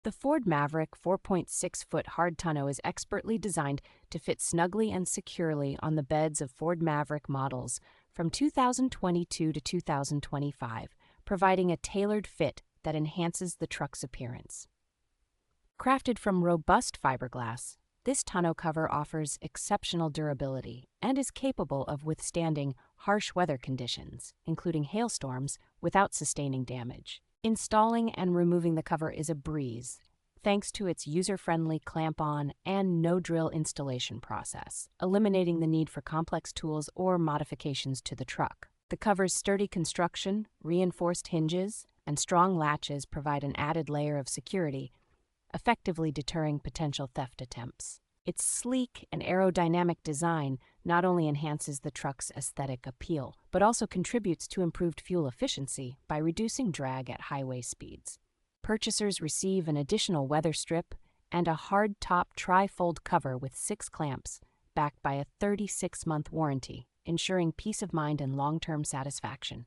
The Ford Maverick 4.6-foot hard tonneau is expertly designed to fit snugly and securely on the beds of Ford Maverick models from 2022 to 2025, providing a tailored fit that enhances the truck's appearance. Crafted from robust fiberglass, this tonneau cover offers exceptional durability and is capable of withstanding harsh weather conditions, including hailstorms, without sustaining damage. Installing and removing the cover is a breeze, thanks to its user-friendly clamp-on and no-drill installation process, eliminating the need for complex tools or modifications to the truck. The cover's sturdy construction, reinforced hinges, and strong latches provide an added layer of security, effectively deterring potential theft attempts. Its sleek and aerodynamic design not only enhances the truck's aesthetic appeal, but also contributes to improved fuel efficiency by reducing drag at highway speeds. Purchasers receive an additional weather strip and a hard-top tri-fold cover with 6 clamps, backed by a 36-month warranty, ensuring peace of mind and long-term satisfaction.